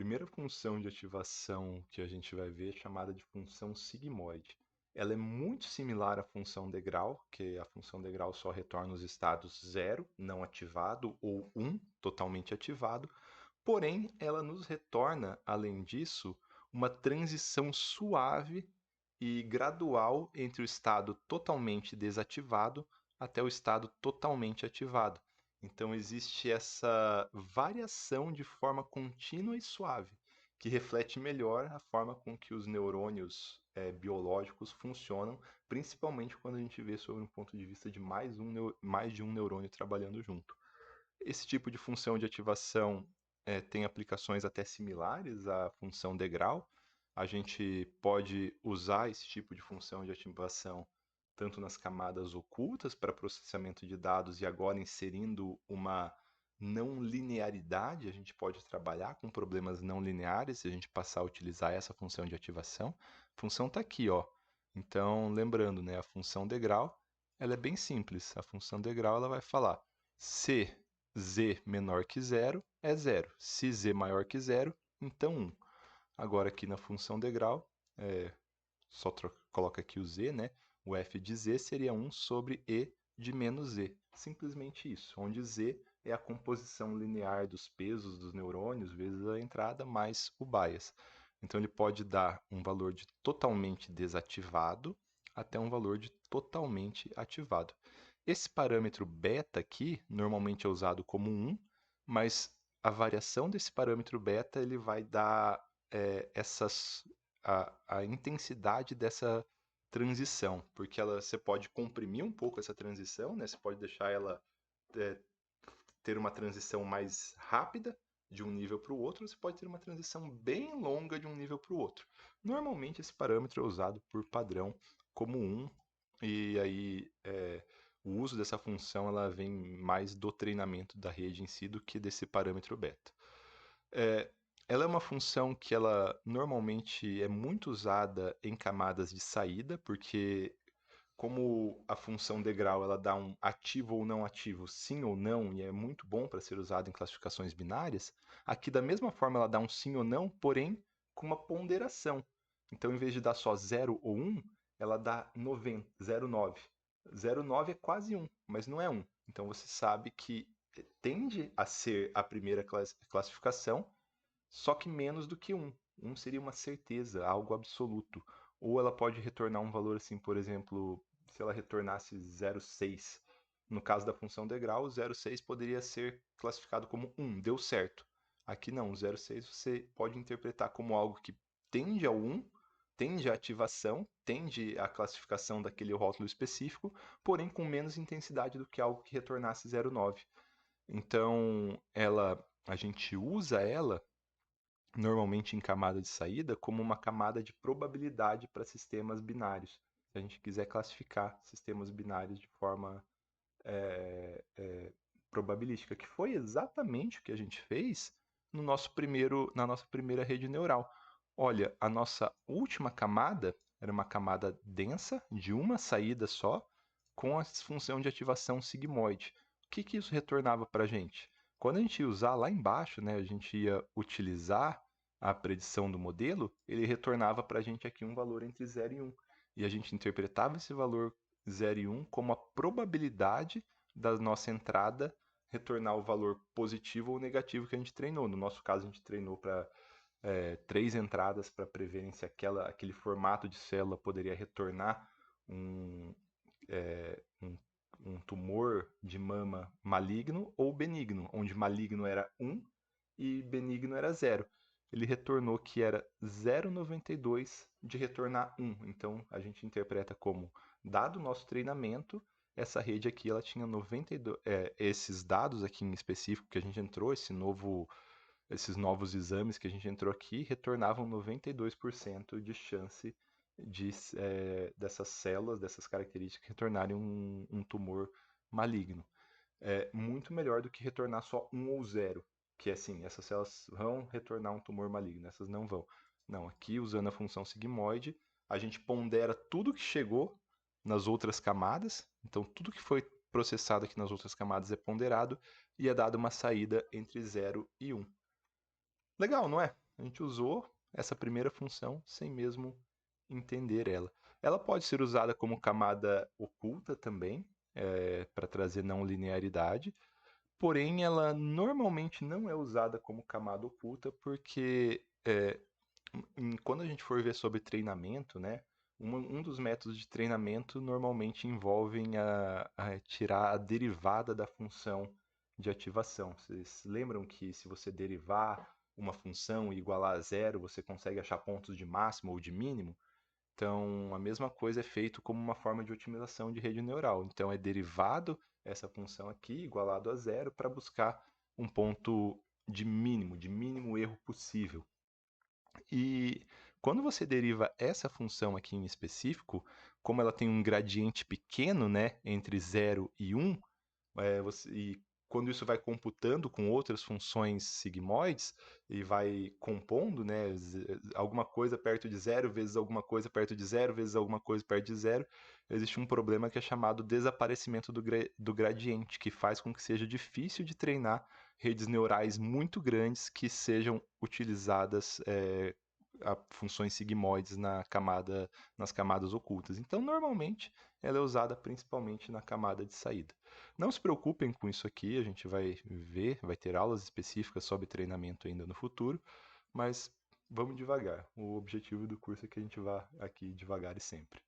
primeira função de ativação que a gente vai ver é chamada de função sigmoide. Ela é muito similar à função degrau, que a função degrau só retorna os estados 0, não ativado, ou 1, totalmente ativado. Porém, ela nos retorna, além disso, uma transição suave e gradual entre o estado totalmente desativado até o estado totalmente ativado. Então, existe essa variação de forma contínua e suave, que reflete melhor a forma com que os neurônios biológicos funcionam, principalmente quando a gente vê sobre um ponto de vista de mais de um neurônio trabalhando junto. Esse tipo de função de ativação tem aplicações até similares à função degrau. A gente pode usar esse tipo de função de ativação tanto nas camadas ocultas para processamento de dados e agora inserindo uma não linearidade, a gente pode trabalhar com problemas não lineares se a gente passar a utilizar essa função de ativação. A função está aqui, ó. Então, lembrando, né, a função degrau, ela é bem simples. A função degrau ela vai falar se z menor que zero é zero. Se z maior que zero, então 1. Agora aqui na função degrau, só coloca aqui o z, né? O f de z seria 1 sobre e de menos z. Simplesmente isso, onde z é a composição linear dos pesos dos neurônios vezes a entrada mais o bias. Então ele pode dar um valor de totalmente desativado até um valor de totalmente ativado. Esse parâmetro beta aqui normalmente é usado como 1, mas a variação desse parâmetro beta ele vai dar a intensidade dessa transição, porque você pode comprimir um pouco essa transição, né? Você pode deixar ela é, ter uma transição mais rápida de um nível para o outro, você pode ter uma transição bem longa de um nível para o outro. Normalmente esse parâmetro é usado por padrão como 1, e aí o uso dessa função ela vem mais do treinamento da rede em si do que desse parâmetro beta. Ela é uma função que ela normalmente é muito usada em camadas de saída, porque como a função degrau ela dá um ativo ou não ativo, sim ou não, e é muito bom para ser usado em classificações binárias, aqui da mesma forma ela dá um sim ou não, porém com uma ponderação. Então, em vez de dar só 0 ou 1, ela dá 90, 0,9. 0,9 é quase 1, mas não é 1. Então, você sabe que tende a ser a primeira classificação, só que menos do que 1. 1 seria uma certeza, algo absoluto. Ou ela pode retornar um valor assim, por exemplo, se ela retornasse 0,6. No caso da função degrau, 0,6 poderia ser classificado como 1, deu certo. Aqui não, 0,6 você pode interpretar como algo que tende ao 1, tende à ativação, tende à classificação daquele rótulo específico, porém com menos intensidade do que algo que retornasse 0,9. Então, a gente usa ela normalmente em camada de saída como uma camada de probabilidade para sistemas binários. Se a gente quiser classificar sistemas binários de forma probabilística, que foi exatamente o que a gente fez na nossa primeira rede neural. Olha, a nossa última camada era uma camada densa, de uma saída só, com a função de ativação sigmoide. O que, que isso retornava para a gente? Quando a gente ia usar lá embaixo, né, a gente ia utilizar a predição do modelo, ele retornava para a gente aqui um valor entre 0 e 1. E a gente interpretava esse valor 0 e 1 como a probabilidade da nossa entrada retornar o valor positivo ou negativo que a gente treinou. No nosso caso, a gente treinou para 3 entradas para preverem se aquele formato de célula poderia retornar um, um, um tumor de mama maligno ou benigno, onde maligno era 1 e benigno era 0. Ele retornou que era 0,92 de retornar 1. Então a gente interpreta como, dado o nosso treinamento, essa rede aqui ela tinha 92, esses dados aqui em específico que a gente entrou, esses novos exames que a gente entrou aqui, retornavam 92% de chance dessas células, dessas características, retornarem um tumor maligno. É muito melhor do que retornar só 1 ou 0, que é assim, essas células vão retornar um tumor maligno, essas não vão. Não, aqui usando a função sigmoide, a gente pondera tudo que chegou nas outras camadas, então tudo que foi processado aqui nas outras camadas é ponderado e é dada uma saída entre 0 e 1. Legal, não é? A gente usou essa primeira função sem mesmo entender ela. Ela pode ser usada como camada oculta também, para trazer não linearidade, porém ela normalmente não é usada como camada oculta porque quando a gente for ver sobre treinamento, né, um dos métodos de treinamento normalmente envolvem a tirar a derivada da função de ativação. Vocês lembram que se você derivar uma função e igualar a zero, você consegue achar pontos de máximo ou de mínimo? Então, a mesma coisa é feito como uma forma de otimização de rede neural. Então, é derivado essa função aqui, igualado a zero, para buscar um ponto de mínimo erro possível. E quando você deriva essa função aqui em específico, como ela tem um gradiente pequeno, né, entre zero e 1, e quando isso vai computando com outras funções sigmoides e vai compondo, né, alguma coisa perto de zero vezes alguma coisa perto de zero vezes alguma coisa perto de zero, existe um problema que é chamado desaparecimento do gradiente, que faz com que seja difícil de treinar redes neurais muito grandes que sejam utilizadas a funções sigmoides nas camadas ocultas. Então, normalmente, ela é usada principalmente na camada de saída. Não se preocupem com isso aqui, a gente vai ver, vai ter aulas específicas sobre treinamento ainda no futuro, mas vamos devagar. O objetivo do curso é que a gente vá aqui devagar e sempre.